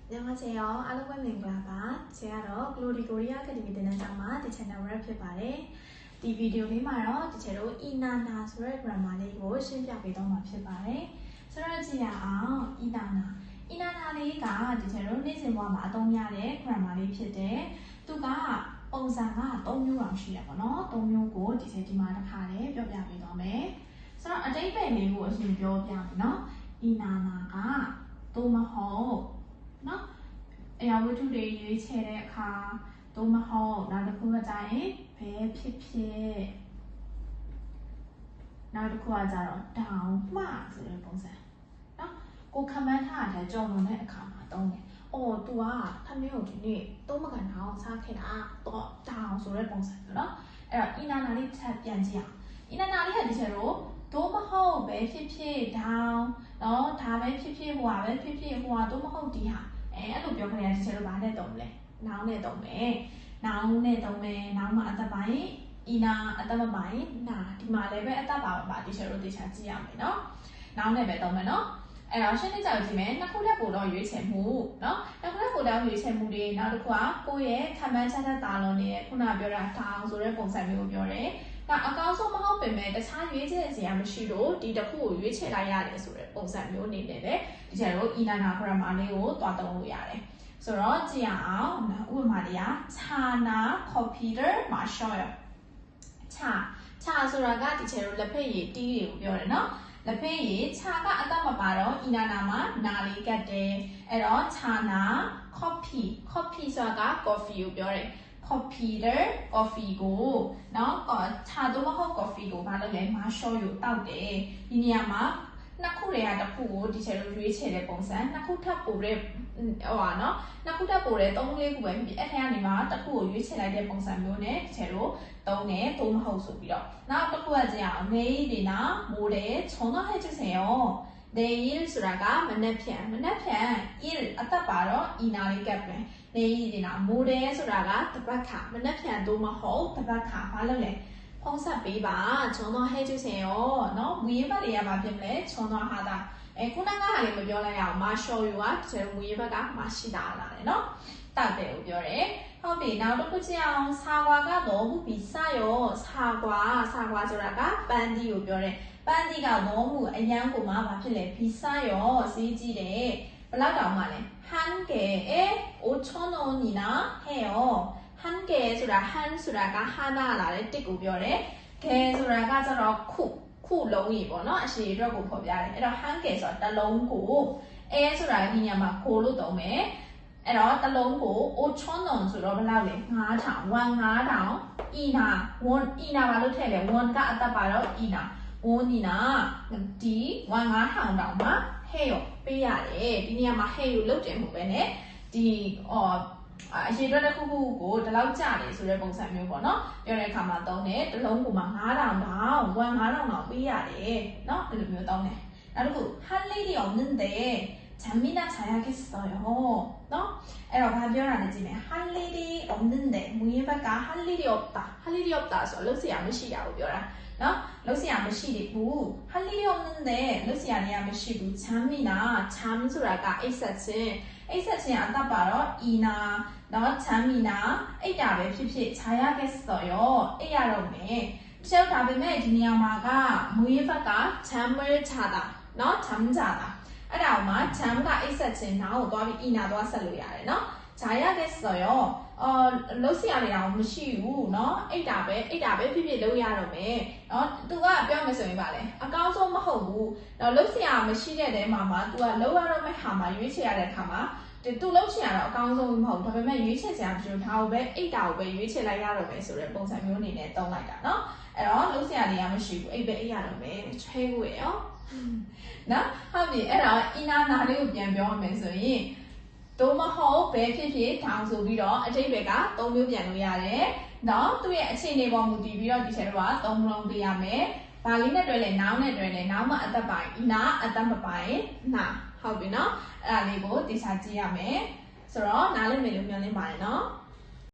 안녕하세요. 알로그의 민글라바. 제가 글로리 코리아 아카데미 되는 장마 디 채널을 펴봐래. 디 비디오 리마로 디체로 이나나 소를 그라마리고 신비하기도 펴봐래. 소라지야 이나나리가 디체로 니즈와 마동야의 그라마리 피데 두가 엉상아 동료랑 쉬려거나 동료고 디체디마다 가래 뼈뼈기도 매. 소라 아데이베리고 어신 뼈뼈기나 이나나가 도마호နော်အရာဝတ္ထုတွေရွေးချယ်တဲ့အခါသို့မဟုတ်နောက်တစ်ခုကကြရင်ဘယ်ဖြစ်ဖြစ်နောက်တစ်ခုကကြတော့တောင်မှဆိုတဲ့ပုံစံနော်ကိုခမန်းထားတဲ့ကြော်လွန်တဲ့အခါမှာသုံးတယ်။အော် तू ကထမင်းကိုဒီနေ့သုံးမကန်အောင်စားခဲ့တာတော့တောင်ဆိုတဲ့ပုံစံနော်။အဲ့တော့အီနာနာလေးထပ်ပြန်ကြည့်အောင်။အီနာနာလေးကဒီချက်တော့သို့မဟုတ်ပဲဖြစ်ဖြစ်တောင်နော်ဒါပဲဖြစ်ဖြစ်ဟိုပဲဖြစ်ဖြစ်ဟိုသို့မဟုတ်ဒီဟာအဲ့လိုပြောခရတဲ့ချက်တော့ဘာနဲ့တုံးလဲနောင်နဲ့တုံးမယ်နောင်နဲ့တုံးမယ်နောင်မှာအသက်ပိုင်းအီနာအသက်ပိုင်းနာဒီမှာလည်းပဲအသက်ပါဒီချက်တော့တေချာကြည့်ရမယ်နော်နောင်နဲ့ပဲတုံးမယ်နော်အဲ့တော့ရှင်းနေကြကြည့်မယ်နှစ်ခုလက်ပို့တော့ရွေးချယ်မှုနော်နှစ်ခုလက်ပို့တော့ရွေးချယ်မှုတွေနောက်တစ်ခုကကိုယ့်ရဲ့ခံမှန်းချက်တဲ့တာလုံးနဲ့ခုနပြောတာတောင်ဆိုတဲ့ပုံစံမျိုးကိုပြောတယ်အကောင်းဆုံးမဟုတ်ပေမဲ့တခြားရွေးချယ်စရာမရှိလို့ဒီတစ်ခုကိုရွေးချယ်လိုက်ရတယ်ဆိုတဲ့ပုံစံမျိုးအနေနဲ့လည်းဒီကျတော့ inana grammar လေးကိုတွားသုံးလို့ရတယ်ဆိုတော့ကြည့်ရအောင်ဥပမာလေးက Chana computer မှာ show ရချဆိုတာကဒီကျတော့လက်ဖက်ရည်တီးတွေကိုပြောတယ်နော်လက်ဖက်ရည်ချကအတတ်မပါတော့ inana မှာနာလေးကတ်တယ်အဲ့တော့ Chana coffee ဆိုတာက coffee ကိုပြောတယ်computer coffee ကိုเนาะချာတော့မဟုတ် coffee ကိုဘာလို့လဲမရှော့ယူတောက်တယ်ဒီနေရာမှာနှစ်ခုတွေကတစ်ခုကိုဒီချက်လိုရွေးချယ်တဲ့ပုံစံနှစ်ခုထပ်ပို့တဲ့ဟိုပါเนาะနှစ်ခုထပ်ပို့တဲ့3-4ခုပဲအဲ့ထဲကနေမှတစ်ခုကိုရွေးချယ်လိုက်တဲ့ပုံစံမျိုးနဲ့ဒီချက်လိုသုံးတယ်သို့မဟုတ်ဆိုပြီးတော့နောက်တစ်ခုကကြည့်အောင်နေဒီနာမိုးတယ်ချုံတော့ဟဲ့ကျစင်ရော내일ဆိုတာကမနက်ဖြန်il အသက်ပါတော့ ina လေးကပ်ပဲ내일ဒီနာမိုးတယ်ဆိုတာကတပတ်ခါမနက်ဖြန်သို့မဟုတ်တပတ်ခါဘာလုပ်လဲဖုံးဆက်ပေးပါချုံတော့ဟဲ့ကျစင်ရောเนาะဝီးဘက်တွေကဘာဖြစ်မလဲချုံတော့ဟာတာခုနကဟာလေးမပြောလိုက်ရအောင်မရှော်ယူကကျဝီးဘက်ကမရှိတာလာတယ်เนาะတောက်တယ်ကိုပြောတယ်ဟုတ်ပြီနောက်တစ်ခုကြည့်အောင်စာကွာက너무 비싸요စာကွာဆိုတာကပန်းတီကိုပြောတယ်ပန်းတီက너무အရန်ကိုမှဘာဖြစ်လဲ비싸요ဈေးကြီးတယ်ဘယ်လောက်တောင်မှလဲ한 개에 5,000원이나 해요 한 개ဆိုတာ한ဆိုတာက하나လာတယ်တစ်ကိုပြောတယ်개ဆိုတာကကျတော့ခုလုံးကြီးပေါ့နော်အရှိအတွက်ကိုဖော်ပြတယ်အဲ့တော့한 개ဆိုတာတစ်လုံးကိုဆိုတာဒီညမှာကိုလို့သုံးမယ်အဲ့တော့တစ်လုံးကို5,000원ဆိုတော့ဘယ်လောက်လဲ9,000 5,000 ina ဘာလို့ထည့်လဲ1ကအသက်ပါတော့ ina 1ina ဒီ5,000တောင်မှဟဲ့ရောပေးရတယ်ဒီနေရာမှာဟဲ့ရောလုတ်တယ်မဟုတ်ပဲねဒီအရေးအတွက်တစ်ခုခုကိုဒီလောက်ကြတယ်ဆိုတဲ့ပုံစံမျိုးပေါ့နော်ပြောတဲ့အခါမှာသုံးတယ်တစ်လုံးကိုမှ9,000တောင်5,000တောင်ပေးရတယ်เนาะအဲ့လိုမျိုးသုံးတယ်နောက်တစ်ခု할 일이 없는데 잠이나 자야겠어요เนาะအဲ့တော့ဘာပြောတာလဲကြည့်မယ်할 일이 없는데မူရင်းဘက်က 할 일이 없다ဆိုတော့လုပ်စရာမရှိတာကိုပြောတာနော်လုပ်စရာမရှိဘူး 할 일이 없는데လုပ်စရာနေရာမရှိဘူး잠이나 잠ဆိုတာကအိပ်စက်ခြင်းအတတ်ပါတော့ ina နော်잠이나အိပ်တာပဲဖြစ်ဖြစ်자야겠어요အိပ်ရတော့မယ်ပြောတာပေမဲ့ဒီနေရာမှာကမူရင်းဘက်က 잠을 자다နော်잠자다အဲ့ဒါမှ잠ကအိပ်စက်ခြင်းနားကိုသွားပြီး ina သွားဆက်လို့ရတယ်နော်자야겠어요လုပ်စရာတွေတော့မရှိဘူးเนาะအိတ်တာပဲဖြစ်ဖြစ်လုပ်ရတော့မယ်เนาะသူကပြောမယ်ဆိုရင်ပါလေအကောင်းဆုံးမဟုတ်ဘူးเนาะလုပ်စရာမရှိတဲ့တဲမှာသူကလုပ်ရတော့မယ့်ဟာမှာရွေးချယ်ရတဲ့အခါမှာသူလုပ်ချင်ရတော့အကောင်းဆုံးမဟုတ်ဒါပေမဲ့ရွေးချယ်စရာမရှိဘူးဒါကိုပဲအိတ်တာကိုပဲရွေးချယ်လိုက်ရတော့မယ်ဆိုတဲ့ပုံစံမျိုးအနေနဲ့သုံးလိုက်တာเนาะအဲ့တော့လုပ်စရာတွေကမရှိဘူးအိတ်ပဲအိတ်ရတော့မယ်ချဲကိုရနော်ဟုတ်ပြီအဲ့တော့အီနာနာလေးကိုပြန်ပြောမယ်ဆိုရင်သို့မဟုတ်ဘယ်ဖြစ်ဖြစ်ထောင်ဆိုပြီးတော့အထိပ္ပယ်က3မျိုးပြန်လို့ရတယ်เนาะသူ့ရဲ့အခြေအနေပေါ်မူတည်ပြီးတော့ဒီချက်တော့3လုံးပေးရမယ်ဘာလေးနဲ့တွဲလဲနောင်နဲ့တွဲလဲနောင်မှာအသက်ပိုင်းinaအသက်မပိုင်းနာဟုတ်ပြီเนาะအဲ့ဒါလေးကိုတေချာကြည့်ရမယ်ဆိုတော့နားလည်မယ်လို့မျှော်လင့်ပါတယ်เนาะ